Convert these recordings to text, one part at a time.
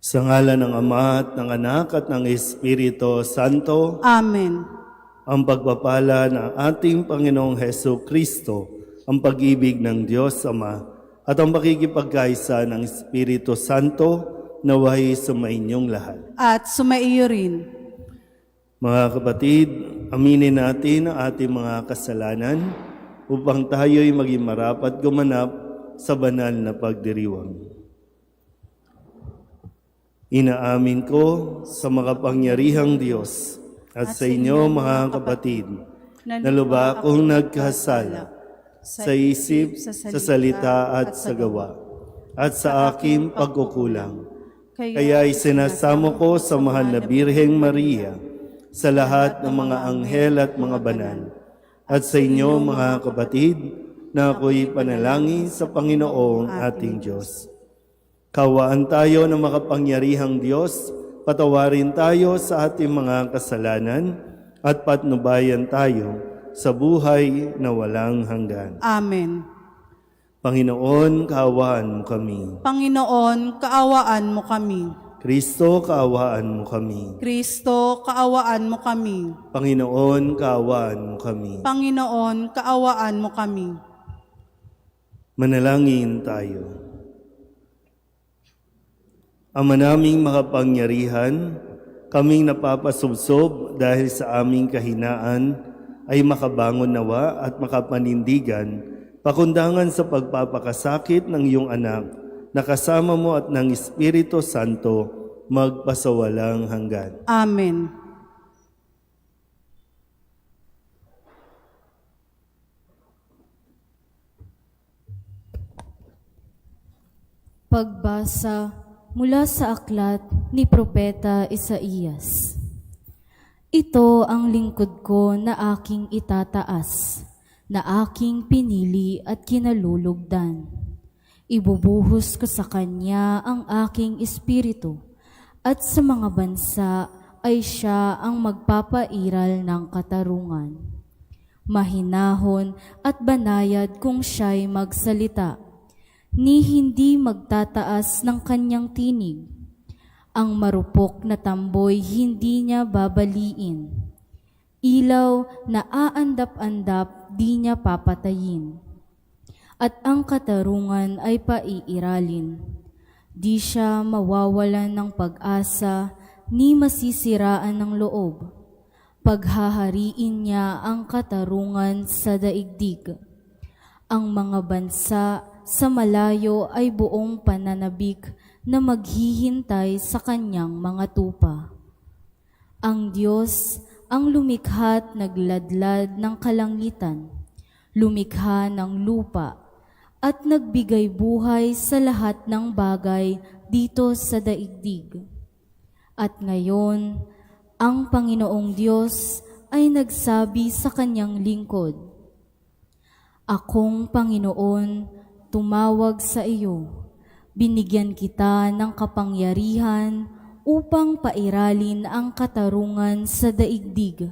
Sa ngalan ng Ama at ng Anak at ng Espiritu Santo, Amen. ang pagpapala ng ating Panginoong Heso Kristo, ang pag-ibig ng Diyos Ama, at ang pakikipagkaisa ng Espiritu Santo naway sumainyong lahat. At sumaiyo rin. Mga kapatid, aminin natin ang ating mga kasalanan upang tayo'y maging marapat gumanap sa banal na pagdiriwang. Inaamin ko sa makapangyarihang Diyos at sa inyo mga kapatid na lubha akong nagkasala sa isip, sa salita at sa gawa at sa aking pagkukulang. Kaya isinasamo ko sa mahal na Birheng Maria, sa lahat ng mga anghel at mga banal, at sa inyo mga kapatid na ako'y panalangin sa Panginoong ating Diyos. Kawaan tayo ng makapangyarihang Diyos, patawarin tayo sa ating mga kasalanan at patnubayan tayo sa buhay na walang hanggan. Amen. Panginoon, kaawaan mo kami. Panginoon, kaawaan mo kami. Kristo, kaawaan mo kami. Kristo, kaawaan mo kami. Panginoon, kaawaan mo kami. Panginoon, kaawaan mo kami. Manalangin tayo. Ama naming makapangyarihan, kaming napapasubsob dahil sa aming kahinaan ay makabangon nawa at makapanindigan, pakundangan sa pagpapakasakit ng iyong anak, na kasama mo at ng Espiritu Santo, magpasawalang hanggan. Amen. Pagbasa mula sa aklat ni Propeta Isaías. Ito ang lingkod ko na aking itataas, na aking pinili at kinalulugdan. Ibubuhos ko sa kanya ang aking espiritu, at sa mga bansa ay siya ang magpapairal ng katarungan. Mahinahon at banayad kung siya'y magsalita, ni hindi magtataas ng kanyang tinig. Ang marupok na tamboy hindi niya babaliin. Ilaw na aandap-andap di niya papatayin. At ang katarungan ay paiiralin. Di siya mawawalan ng pag-asa ni masisiraan ng loob. Paghahariin niya ang katarungan sa daigdig. Ang mga bansa sa malayo ay buong pananabik na maghihintay sa kanyang mga tupa. Ang Diyos ang lumikha't nagladlad ng kalangitan, lumikha ng lupa, at nagbigay buhay sa lahat ng bagay dito sa daigdig. At ngayon, ang Panginoong Diyos ay nagsabi sa kanyang lingkod, "Akong Panginoon, tumawag sa iyo, binigyan kita ng kapangyarihan upang pairalin ang katarungan sa daigdig.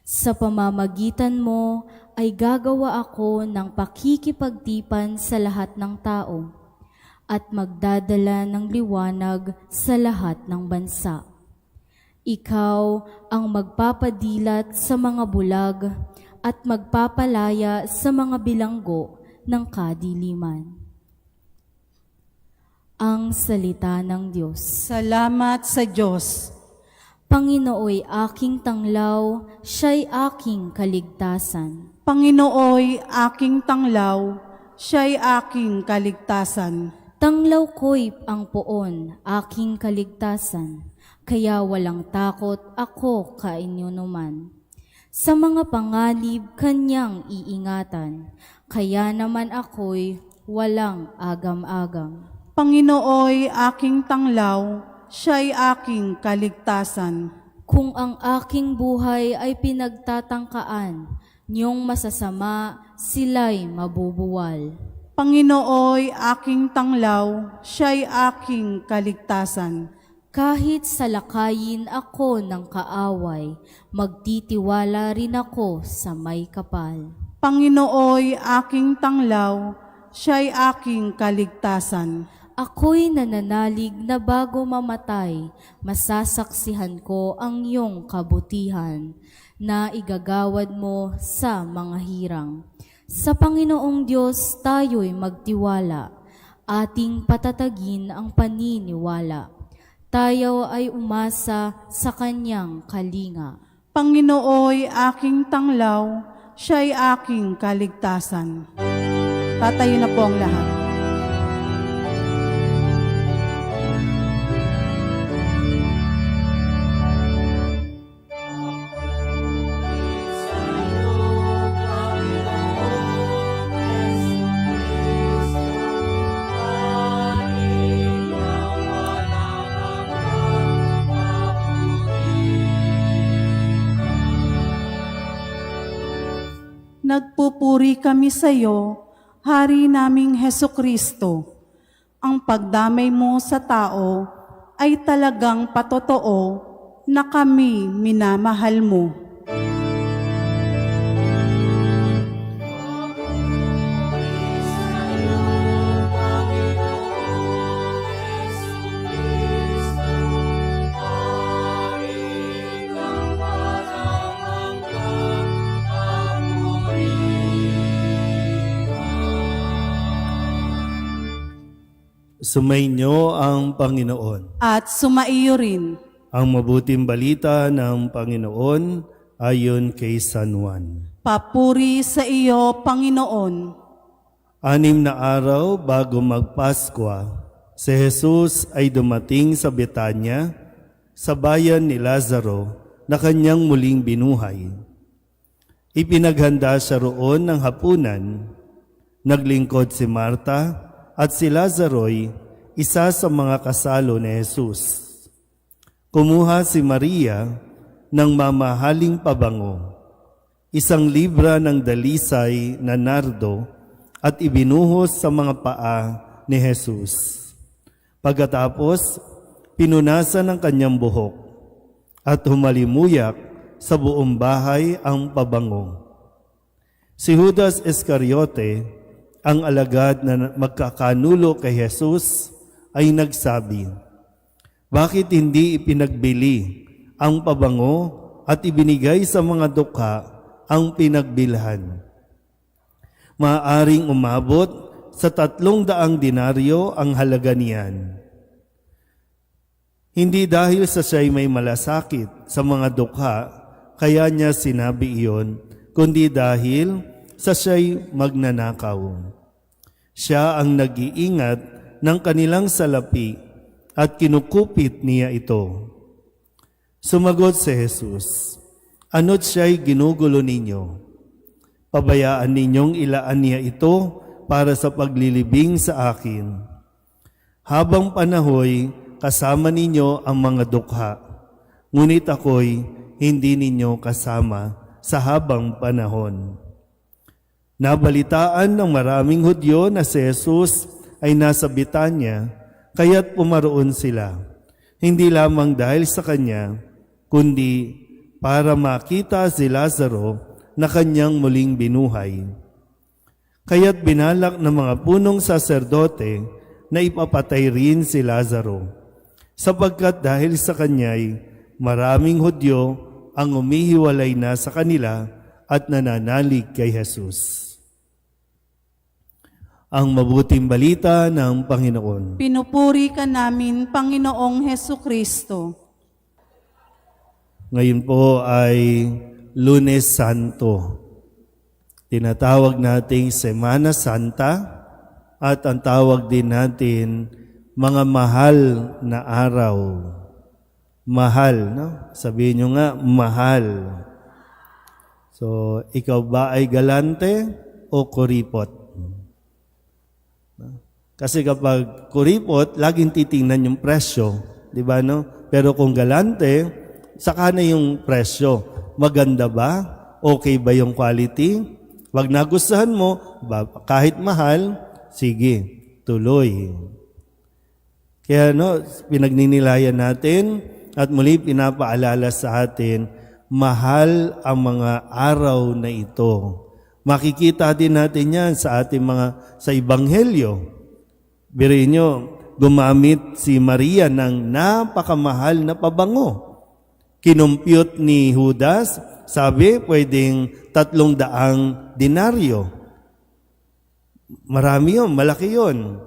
Sa pamamagitan mo ay gagawa ako ng pakikipagtipan sa lahat ng tao at magdadala ng liwanag sa lahat ng bansa. Ikaw ang magpapadilat sa mga bulag at magpapalaya sa mga bilanggo ng kadiliman." Ang salita ng Diyos. Salamat sa Diyos. Panginooy aking tanglaw, siya'y aking kaligtasan. Panginooy aking tanglaw, siya'y aking kaligtasan. Tanglaw ko'y ang poon, aking kaligtasan, kaya walang takot ako kainuman. Sa mga panganib kanyang iingatan, kaya naman ako'y walang agam-agam. Panginooy aking tanglaw, siya'y aking kaligtasan. Kung ang aking buhay ay pinagtatangkaan, niyong masasama sila'y mabubuwal. Panginooy aking tanglaw, siya'y aking kaligtasan. Kahit salakayin ako ng kaaway, magtitiwala rin ako sa may kapal. Panginooy aking tanglaw, siya'y aking kaligtasan. Ako'y nananalig na bago mamatay, masasaksihan ko ang iyong kabutihan na igagawad mo sa mga hirang. Sa Panginoong Diyos tayo'y magtiwala, ating patatagin ang paniniwala. Tayo ay umasa sa Kanyang kalinga. Panginooy aking tanglaw, siya'y aking kaligtasan. Tatayo na po ang lahat. Nagpupuri kami sa iyo, Hari naming Heso Kristo. Ang pagdamay mo sa tao ay talagang patotoo na kami minamahal mo. Sumainyo ang Panginoon. At sumaiyo rin. Ang mabuting balita ng Panginoon ayon kay San Juan. Papuri sa iyo, Panginoon. 6 na araw bago magpaskwa, si Jesus ay dumating sa Betanya, sa bayan ni Lazaro na kanyang muling binuhay. Ipinaghanda siya roon ng hapunan. Naglingkod si Marta at si Lazaro'y isa sa mga kasalo ni Jesus. Kumuha si Maria ng mamahaling pabango, 1 libra ng dalisay na nardo at ibinuhos sa mga paa ni Jesus. Pagkatapos, pinunasan ng kanyang buhok at humalimuyak sa buong bahay ang pabango. Si Judas Iscariote, ang alagad na magkakanulo kay Jesus, ay nagsabi, "Bakit hindi ipinagbili ang pabango at ibinigay sa mga dukha ang pinagbilhan? Maaaring umabot sa 300 denaryo ang halaga niyan." Hindi dahil sa siya'y may malasakit sa mga dukha, kaya niya sinabi iyon, kundi dahil sa siya'y magnanakaw. Siya ang nag-iingat ng kanilang salapi at kinukupit niya ito. Sumagot si Jesus, "Ano't siya'y ginugulo ninyo? Pabayaan ninyong ilaan niya ito para sa paglilibing sa akin. Habang panahoy, kasama ninyo ang mga dukha, ngunit ako'y hindi ninyo kasama sa habang panahon." Nabalitaan ng maraming Hudyo na si Jesus ay nasa Betanya, kaya't pumaroon sila, hindi lamang dahil sa kanya, kundi para makita si Lazaro na kanyang muling binuhay. Kaya't binalak ng mga punong saserdote na ipapatay rin si Lazaro, sapagkat dahil sa kanya'y maraming Hudyo ang umihiwalay na sa kanila at nananalig kay Jesus. Ang mabuting balita ng Panginoon. Pinupuri ka namin, Panginoong Heso Kristo. Ngayon po ay Lunes Santo. Tinatawag nating Semana Santa at ang tawag din natin mga mahal na araw. Mahal, no? Sabihin nyo nga, mahal. So, ikaw ba ay galante o kuripot? Kasi kapag kuripot, laging titingnan yung presyo, di ba, no? Pero kung galante, saka na yung presyo. Maganda ba? Okay ba yung quality? Wag nagustuhan mo, kahit mahal, sige, tuloy. Kaya no, pinagninilayan natin at muli pinapaalala sa atin, mahal ang mga araw na ito. Makikita din natin yan sa ating sa Ebanghelyo. Biruin nyo, gumamit si Maria ng napakamahal na pabango. Kinumpute ni Judas, sabi pwedeng 300 denaryo. Marami yun, malaki yun.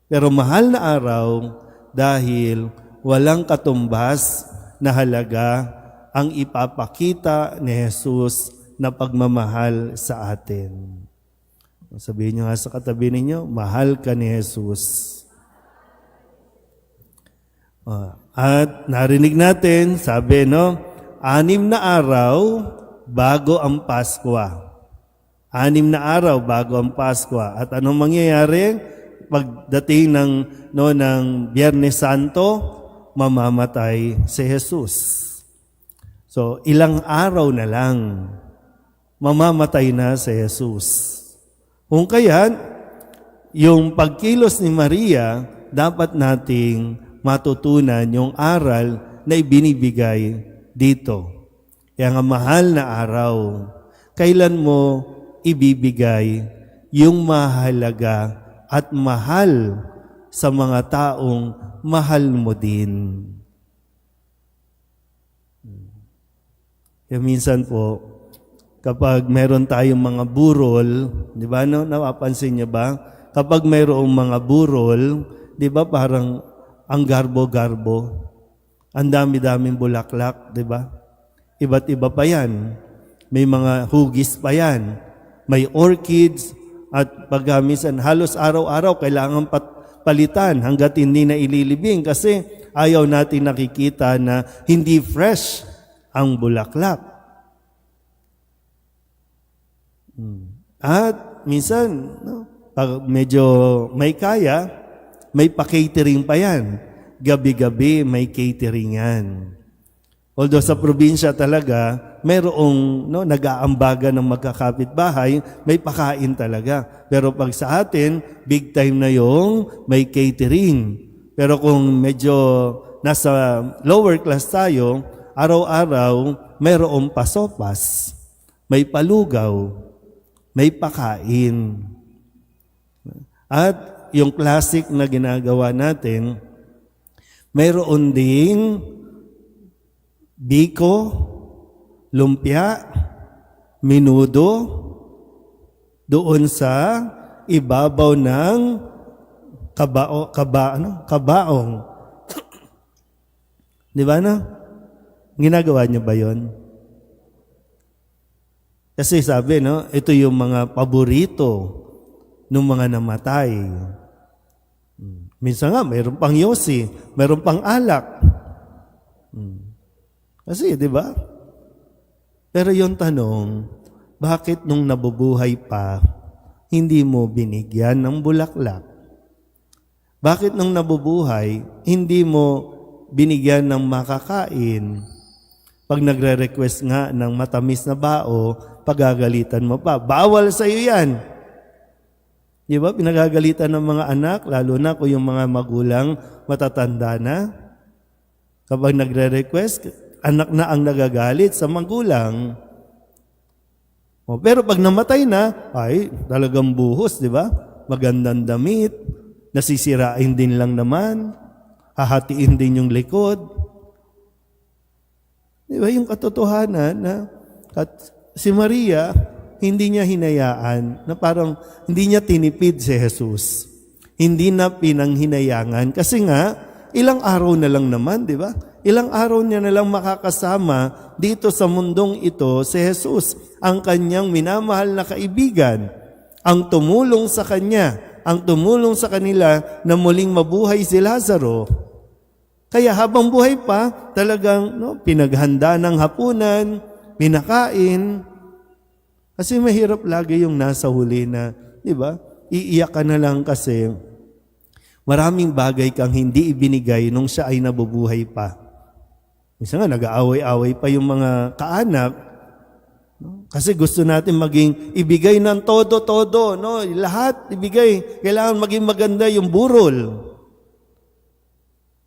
Pero mahal na araw dahil walang katumbas na halaga ang ipapakita ni Jesus na pagmamahal sa atin. Sabihin nyo nga sa katabi ninyo, mahal ka ni Jesus. At narinig natin, sabi 6 na araw bago ang Pasko. 6 na araw bago ang Pasko. At anong mangyayari? Pagdating ng Biyernes Santo, mamamatay si Jesus. So, ilang araw na lang, mamamatay na si Jesus. Kung kaya, yung pagkilos ni Maria, dapat nating matutunan yung aral na ibinibigay dito. Kaya nga mahal na araw, kailan mo ibibigay yung mahalaga at mahal sa mga taong mahal mo din. Kaya minsan po, kapag meron tayong mga burol, di ba, no? Napapansin niyo ba? Kapag mayroong mga burol, di ba, parang ang garbo-garbo. Ang dami-daming bulaklak, di ba? Iba't iba pa yan. May mga hugis pa yan. May orchids, at pagkamisan halos araw-araw kailangan palitan hanggat hindi na ililibing kasi ayaw natin nakikita na hindi fresh ang bulaklak. At minsan, pag medyo may kaya, may pa-catering pa yan. Gabi-gabi may catering yan. Although sa probinsya talaga, mayroong nag-aambaga ng magkakapitbahay, may pakain talaga. Pero pag sa atin, big time na yung may catering. Pero kung medyo nasa lower class tayo, araw-araw, mayroong pasopas, may palugaw, may pakain. At yung classic na ginagawa natin, mayroon ding biko, lumpia, minudo, doon sa ibabaw ng kabaong. Di ba na? Ginagawa niyo ba yon? Kasi sabi, ito yung mga paborito ng mga namatay. Minsan nga, mayroon pang yosi, mayroon pang alak. Kasi, di ba? Pero yung tanong, bakit nung nabubuhay pa, hindi mo binigyan ng bulaklak? Bakit nung nabubuhay, hindi mo binigyan ng makakain? Pag nagre-request nga ng matamis na bao, pagagalitan mo pa. Bawal sa iyo yan. Di ba? Pinagagalitan ng mga anak, lalo na kung yung mga magulang matatanda na. Kapag nagre-request, anak na ang nagagalit sa magulang. Pero pag namatay na, ay talagang buhos, di ba? Magandang damit, nasisirain din lang naman, hahatiin din yung likod. Di ba? Yung katotohanan na si Maria, hindi niya hinayaan, na parang hindi niya tinipid si Jesus. Hindi na pinanghinayangan. Kasi nga, ilang araw na lang naman, di ba? Ilang araw niya na lang makakasama dito sa mundong ito si Jesus, ang kanyang minamahal na kaibigan, ang tumulong sa kanya, ang tumulong sa kanila na muling mabuhay si Lazaro. Kaya habang buhay pa, talagang pinaghanda ng hapunan, pinakain. Kasi mahirap lagi yung nasa huli na, di ba? Iiyak ka na lang kasi maraming bagay kang hindi ibinigay nung siya ay nabubuhay pa. Minsan nga, nag-aaway-aaway pa yung mga kaanak. Kasi gusto natin maging ibigay ng todo-todo. Lahat ibigay. Kailangan maging maganda yung burol.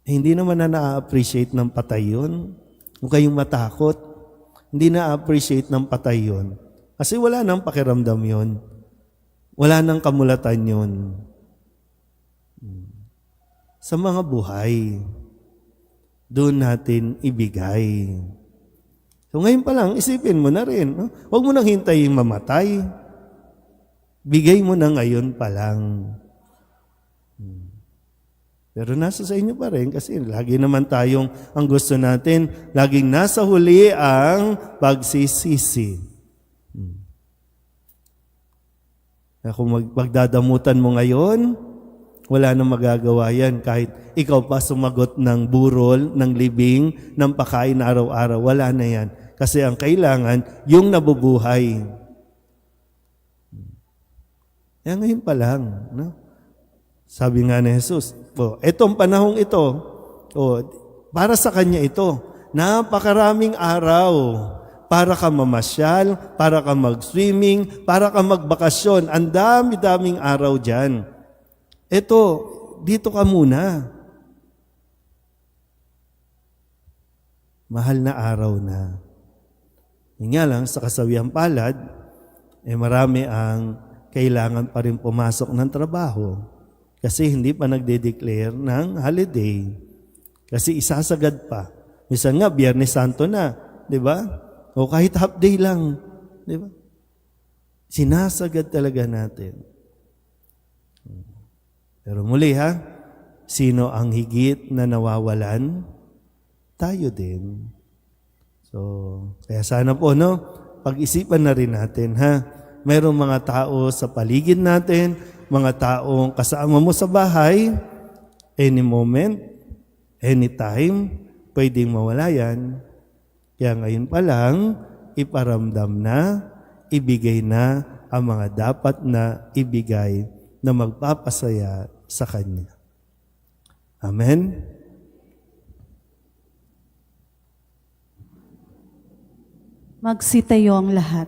Hindi naman na na-appreciate ng patay yun. Kung kayong matakot, hindi na-appreciate ng patay yun. Kasi wala nang pakiramdam yun. Wala nang kamulatan yun. sa mga buhay. Doon natin ibigay. So ngayon pa lang, isipin mo na rin. No? Huwag mo nang hintayin mamatay. Bigay mo na ngayon pa lang. Pero nasa sa inyo pa rin kasi lagi naman tayong ang gusto natin, laging nasa huli ang pagsisisi. Kung magdadamutan mo ngayon, wala nang magagawa yan. Kahit ikaw pa sumagot ng burol, ng libing, ng pakain na araw-araw, wala na yan. Kasi ang kailangan, yung nabubuhay. Kaya ngayon pa lang, no? Sabi nga ni Jesus, etong panahong ito, para sa Kanya ito, napakaraming araw para ka mamasyal, para ka mag-swimming, para ka magbakasyon. Ang dami-daming araw dyan. Ito, dito ka muna. Mahal na araw na. Yun nga lang, sa kasawihang palad, marami ang kailangan pa rin pumasok ng trabaho. Kasi hindi pa nagde-declare ng holiday. Kasi isasagad pa. Minsan nga, Biyernes Santo na. Di ba? O kahit half day lang. Di ba? Sinasagad talaga natin. Pero muli sino ang higit na nawawalan? Tayo din. So, kaya sana po, pag-isipan na rin natin, mayroong mga tao sa paligid natin, mga taong kasama mo sa bahay, any moment, anytime, pwedeng mawala yan. Kaya ngayon pa lang, iparamdam na, ibigay na ang mga dapat na ibigay na magpapasaya sa Kanya. Amen? Magsitayo ang lahat.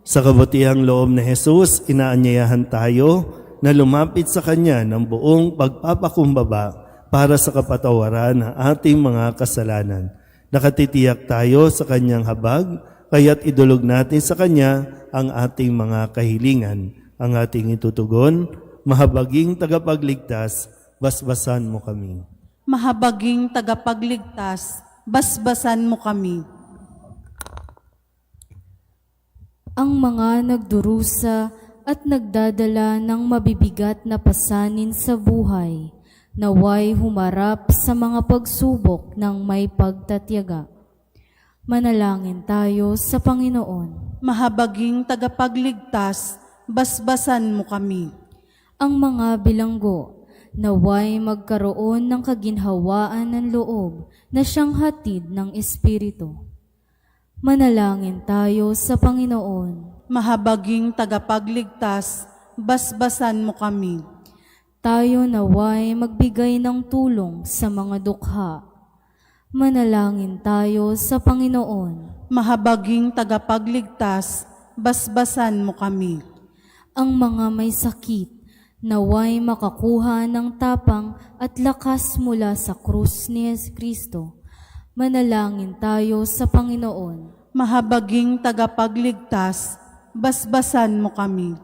Sa kabutihang loob na Jesus, inaanyayahan tayo na lumapit sa Kanya ng buong pagpapakumbaba para sa kapatawaran ng ating mga kasalanan. Nakatitiyak tayo sa Kanyang habag, kaya't idulog natin sa Kanya ang ating mga kahilingan, ang ating itutugon. Mahabaging tagapagligtas, basbasan mo kami. Mahabaging tagapagligtas, basbasan mo kami. Ang mga nagdurusa at nagdadala ng mabibigat na pasanin sa buhay, naway humarap sa mga pagsubok ng may pagtatyaga. Manalangin tayo sa Panginoon. Mahabaging tagapagligtas, basbasan mo kami. Ang mga bilanggo, naway magkaroon ng kaginhawaan ng loob na siyang hatid ng Espiritu. Manalangin tayo sa Panginoon. Mahabaging tagapagligtas, basbasan mo kami. Tayo naway magbigay ng tulong sa mga dukha. Manalangin tayo sa Panginoon. Mahabaging tagapagligtas, basbasan mo kami. Ang mga may sakit, naway makakuha ng tapang at lakas mula sa krus ni Kristo. Manalangin tayo sa Panginoon. Mahabaging tagapagligtas, basbasan mo kami.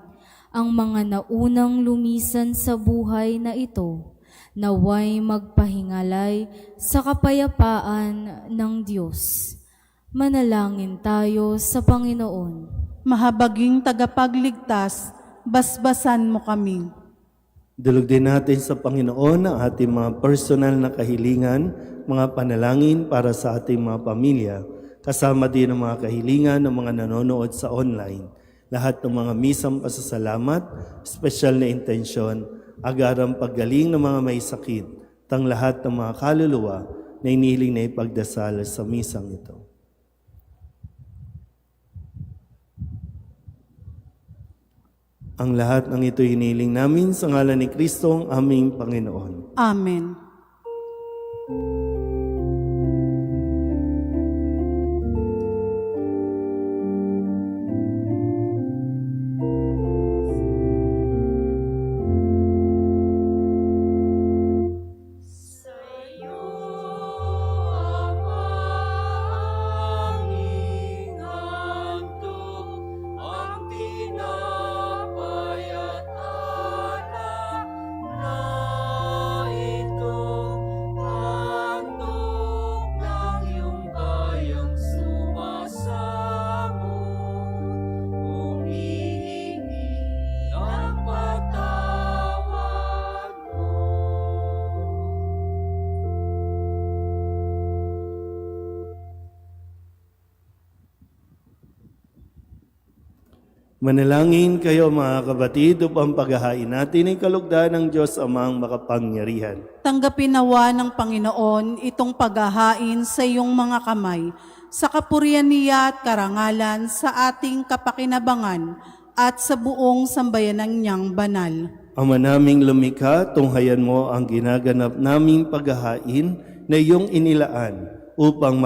Ang mga naunang lumisan sa buhay na ito, naway magpahingalay sa kapayapaan ng Diyos. Manalangin tayo sa Panginoon. Mahabaging tagapagligtas, basbasan mo kami. Dulog din natin sa Panginoon ang ating mga personal na kahilingan, mga panalangin para sa ating mga pamilya, kasama din ang mga kahilingan ng mga nanonood sa online. Lahat ng mga misang pasasalamat, special na intensyon, agarang paggaling ng mga may sakit, tang lahat ng mga kaluluwa na inihiling na ipagdasal sa misang ito. Ang lahat ng ito hiniling namin sa ngalan ni Kristo ang aming Panginoon. Amen. Ito Manalangin kayo mga kapatid upang paghahain natin ay kalugdan ng Diyos Amang makapangyarihan. Tanggapin nawa ng Panginoon itong paghahain sa iyong mga kamay, sa kapurihan niya at karangalan sa ating kapakinabangan at sa buong sambayanang niyang banal. Ama naming lumikha, tunghayan mo ang ginaganap naming paghahain na iyong inilaan upang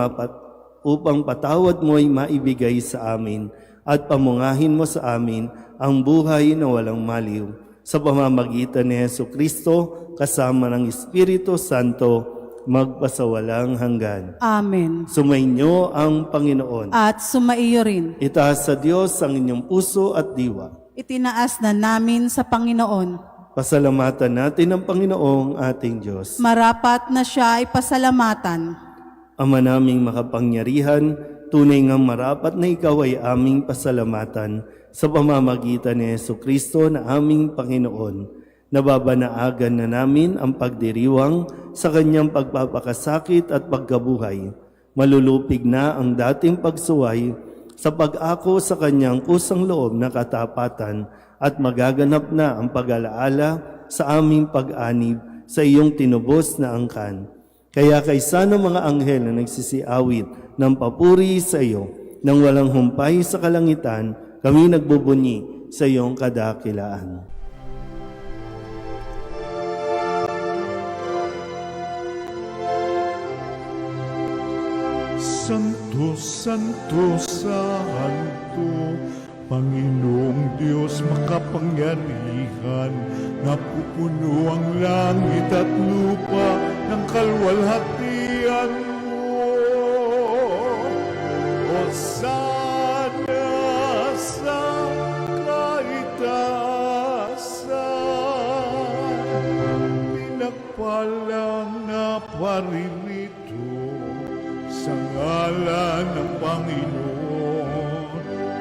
patawad mo'y maibigay sa amin at pamungahin mo sa amin ang buhay na walang maliw. Sa pamamagitan ni Jesucristo, kasama ng Espiritu Santo, magpasawalang hanggan. Amen. Sumainyo ang Panginoon. At sumaiyo rin. Itaas sa Diyos ang inyong puso at diwa. Itinaas na namin sa Panginoon. Pasalamatan natin ang Panginoong ating Diyos. Marapat na siya ay pasalamatan. Ama naming makapangyarihan, tunay ngang marapat na ikaw ay aming pasalamatan sa pamamagitan ni Jesucristo na aming Panginoon. Nababanaagan na namin ang pagdiriwang sa kanyang pagpapakasakit at pagkabuhay. Malulupig na ang dating pagsuway sa pag-ako sa kanyang kusang loob na katapatan at magaganap na ang pag-alaala sa aming pag-anib sa iyong tinubos na angkan. Kaya kaysa ng mga anghel na nagsisiawit ng papuri sa iyo, nang walang humpay sa kalangitan, kami nagbubunyi sa iyong kadakilaan. Santo, Santo, Santo, Panginoong Diyos makapangyarihan, napupuno ang langit at lupa ng kalwalhatian mo. Hosana sa kaitaasan, pinagpalang na paririto sa ngalan ng Panginoon.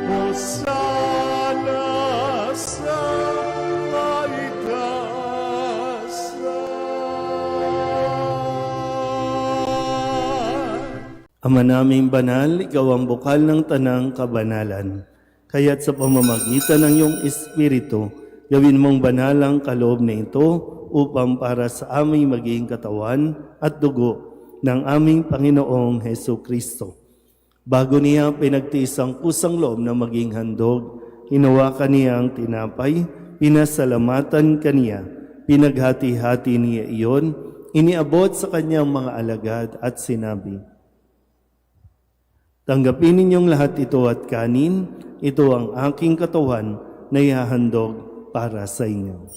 Hosana sa kaitaasan. Ama naming banal, ikaw ang bukal ng tanang kabanalan. Kaya't sa pamamagitan ng iyong Espiritu, gawin mong banal ang kaloob na ito upang para sa aming maging katawan at dugo ng aming Panginoong Jesucristo. Bago niya pinagtiis ang kusang loob na maging handog, hinawakan niya ang tinapay, pinasalamatan kaniya, pinaghati-hati niya iyon, iniabot sa kanyang mga alagad at sinabi, "Tanggapin ninyong lahat ito at kanin, ito ang aking katawan na ihahandog para sa inyo."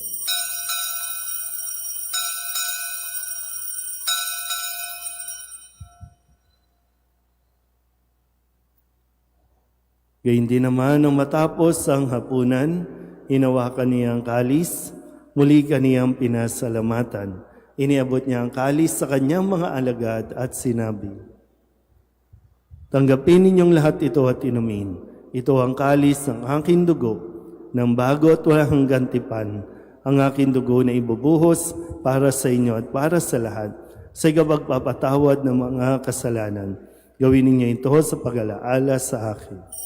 Gayun din naman nang matapos ang hapunan, hinawakan niya ang kalis, muli kaniyang pinasalamatan. Iniabot niya ang kalis sa kanyang mga alagad at sinabi, "Tanggapin ninyong lahat ito at inumin. Ito ang kalis ng aking dugo, ng bago at walang gantipan, ang aking dugo na ibubuhos para sa inyo at para sa lahat, sa ikapagpapatawad ng mga kasalanan. Gawin ninyo ito sa pag-alaala sa akin."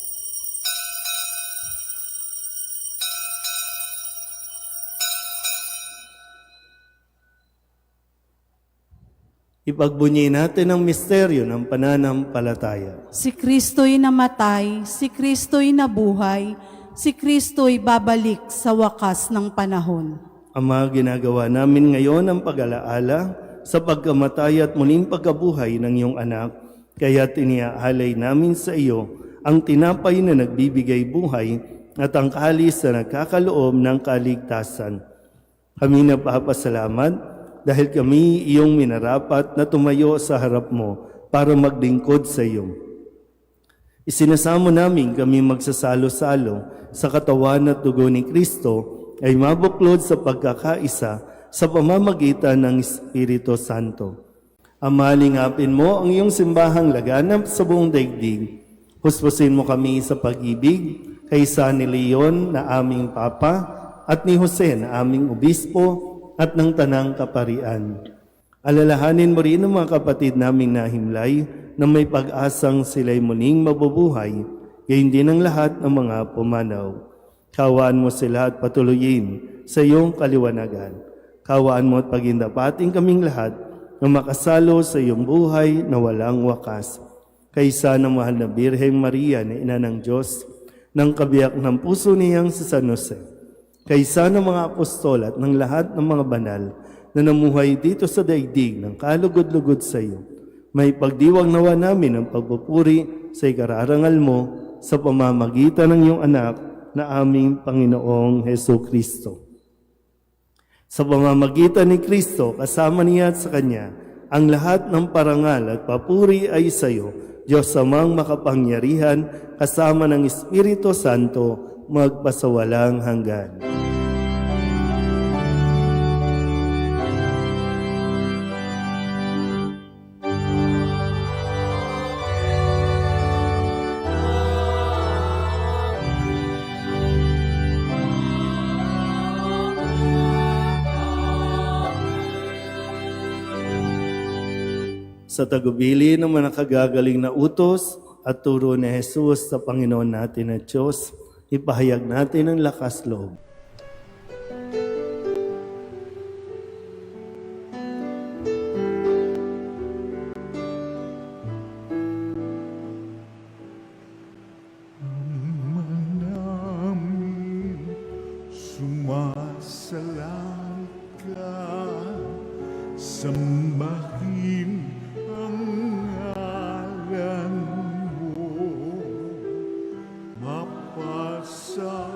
Ipagbunyi natin ang misteryo ng pananampalataya. Si Kristo'y namatay, si Kristo'y nabuhay, si Kristo'y babalik sa wakas ng panahon. Ama, ginagawa namin ngayon ang pag-alaala sa pagkamatay at muling pagkabuhay ng iyong anak, kaya tiniaalay namin sa iyo ang tinapay na nagbibigay buhay at ang kalis na nagkakaloob ng kaligtasan. Kami nagpapasalamat dahil kami iyong minarapat na tumayo sa harap mo para maglingkod sa iyo. Isinasamo namin kami magsasalo-salo sa katawan at dugo ni Kristo ay mabuklod sa pagkakaisa sa pamamagitan ng Espiritu Santo. Ama, lingapin mo ang iyong simbahang laganap sa buong daigdig. Huspusin mo kami sa pag-ibig kay San Leon na aming Papa at ni Jose na aming Obispo at ng Tanang Kaparian. Alalahanin mo rin ang mga kapatid naming nahimlay na may pag-asang sila'y muling mabubuhay, gayon din ang lahat ng mga pumanaw. Kawaan mo sila at patuloyin sa iyong kaliwanagan. Kawaan mo at pagindapating kaming lahat na makasalo sa iyong buhay na walang wakas. Kaysa ng mahal na Birheng Maria na Ina ng Diyos, ng kabiyak ng puso niyang si San Jose, kaysa ng mga apostol at ng lahat ng mga banal na namuhay dito sa daigdig ng kalugod-lugod sa iyo, may pagdiwang nawa namin ang pagpupuri sa ikararangal mo sa pamamagitan ng iyong anak na aming Panginoong Heso Kristo. Sa pamamagitan ni Kristo, kasama niya at sa Kanya, ang lahat ng parangal at papuri ay sa iyo, Diyos Amang makapangyarihan, kasama ng Espiritu Santo, magpasawalang hanggan. Sa tagubili ng mga nakagagaling na utos at turo ni Jesus sa Panginoon natin at Diyos, ipahayag natin ang lakas loob. namin sumasalang ka, sambahin ang ngalan mo, mapasa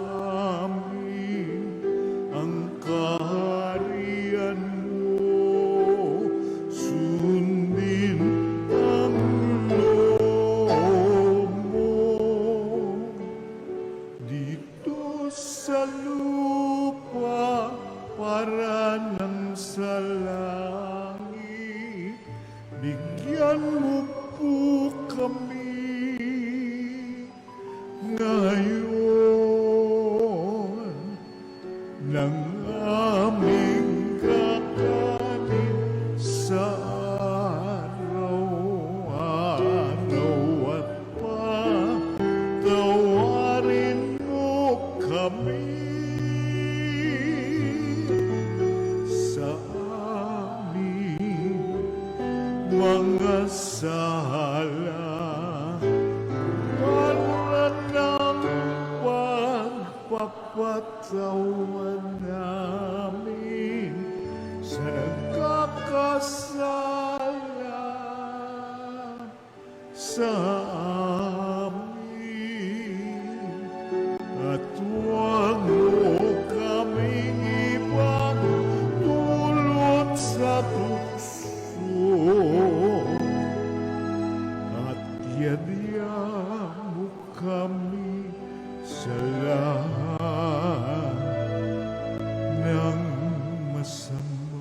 amin ang kaharian mo, sundin ang loob mo dito sa lupa para nang sa langit. Bigyan mo po kami ngayon ng aming kakanin sa araw-araw at patawarin mo kami sa aming mga sala para ng pagpapatawan namin sa nagkakasala sa amin, at huwag mo kaming ibang dulot sa tukso, at yadya mo kami sa lahat ng masama.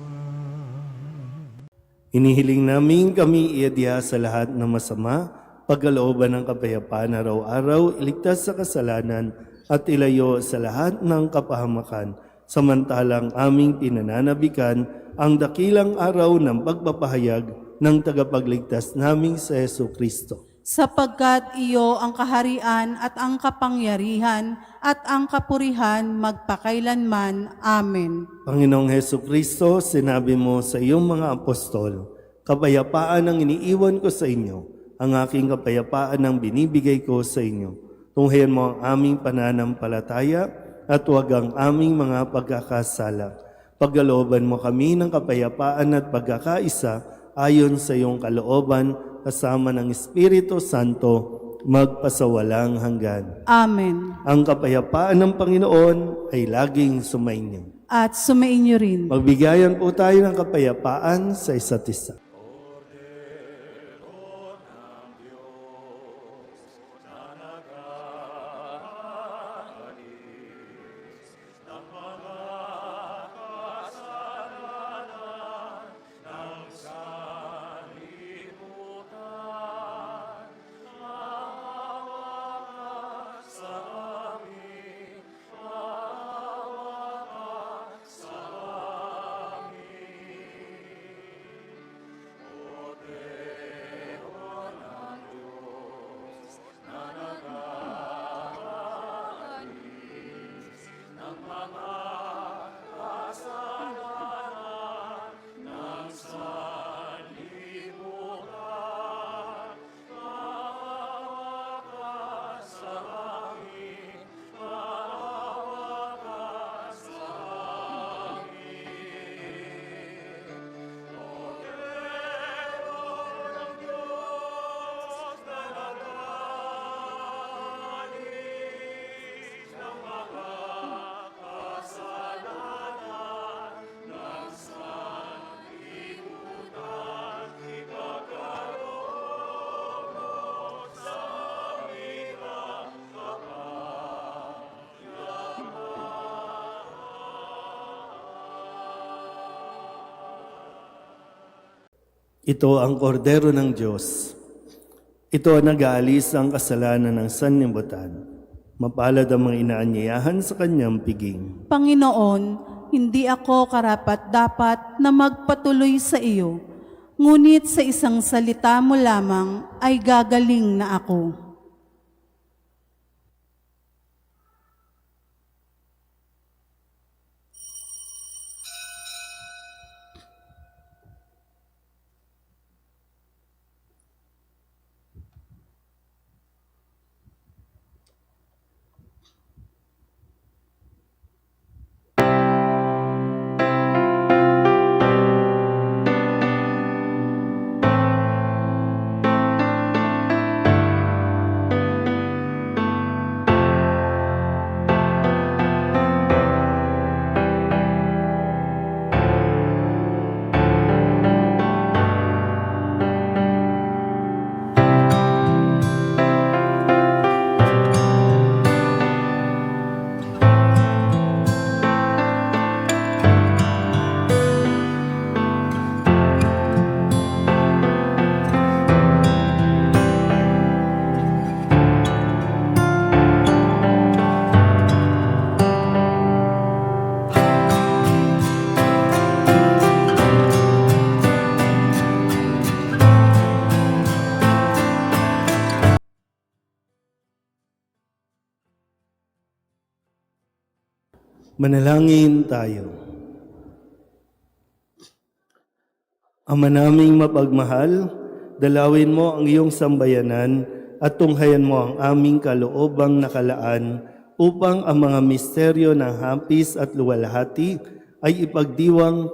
Inihiling namin kami iadya sa lahat ng masama, pagkalooban ng kapayapaan araw-araw, iligtas sa kasalanan at ilayo sa lahat ng kapahamakan, samantalang aming pinananabikan ang dakilang araw ng pagpapahayag ng tagapagligtas naming sa Heso Kristo. Sapagkat iyo ang kaharian at ang kapangyarihan at ang kapurihan magpakailanman. Amen. Panginoong Heso Kristo, sinabi mo sa iyong mga apostol, kapayapaan ang iniiwan ko sa inyo, ang aking kapayapaan ang binibigay ko sa inyo. Tunghayan mo ang aming pananampalataya at huwag ang aming mga pagkakasala. Pagkalooban mo kami ng kapayapaan at pagkakaisa ayon sa iyong kalooban, kasama ng Espiritu Santo, magpasawalang hanggan. Amen. Ang kapayapaan ng Panginoon ay laging sumainyo. At sumainyo rin. Magbigayan po tayo ng kapayapaan sa isa't isa. Ito ang kordero ng Diyos. Ito ang nag-aalis ang kasalanan ng sanlibutan. Mapalad ang mga inaanyayahan sa kanyang piging. Panginoon, hindi ako karapat-dapat na magpatuloy sa iyo, ngunit sa isang salita mo lamang ay gagaling na ako. Manalangin tayo. Ama naming mapagmahal, dalawin mo ang iyong sambayanan at tunghayan mo ang aming kaloobang nakalaan upang ang mga misteryo ng hapis at luwalhati ay ipagdiwang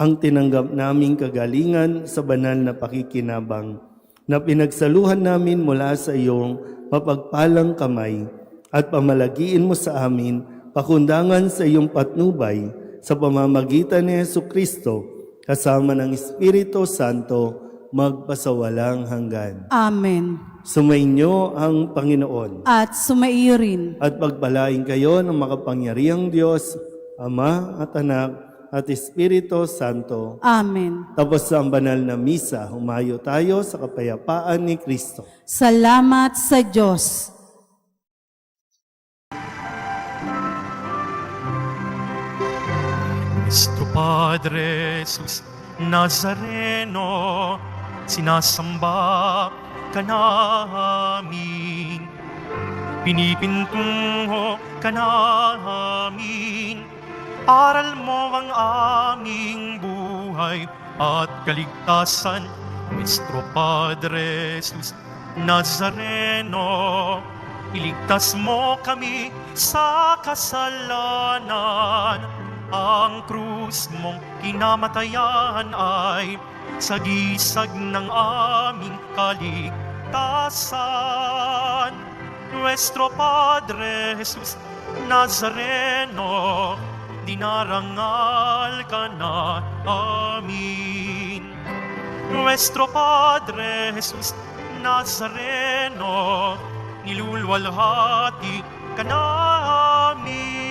ang tinanggap naming kagalingan sa banal na pakikinabang na pinagsaluhan namin mula sa iyong mapagpalang kamay at pamalagiin mo sa amin pakundangan sa iyong patnubay sa pamamagitan ni Jesucristo kasama ng Espiritu Santo magpasawalang hanggan. Amen. Sumainyo ang Panginoon At sumaiyo rin. at pagpalain kayo ng makapangyarihang Diyos, Ama at Anak at Espiritu Santo. Amen. Tapos sa banal na misa, humayo tayo sa kapayapaan ni Kristo. Salamat sa Diyos. Nuestro Padre Jesus Nazareno, sinasamba ka namin, pinipintungo ka namin, aral mo ang aming buhay at kaligtasan. Nuestro Padre Jesus Nazareno, iligtas mo kami sa kasalanan. Ang krus mong kinamatayan ay sagisag ng aming kaligtasan. Nuestro Padre Jesus Nazareno, dinarangal ka na amin. Nuestro Padre Jesus Nazareno, nilulwalhati ka namin.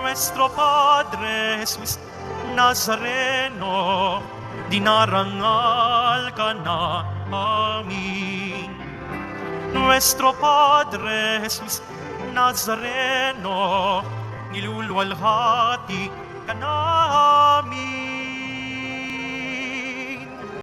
Nuestro Padre Jesus Nazareno, dinarangal ka na amin. Nuestro Padre Jesus Nazareno, nilulwalhati ka na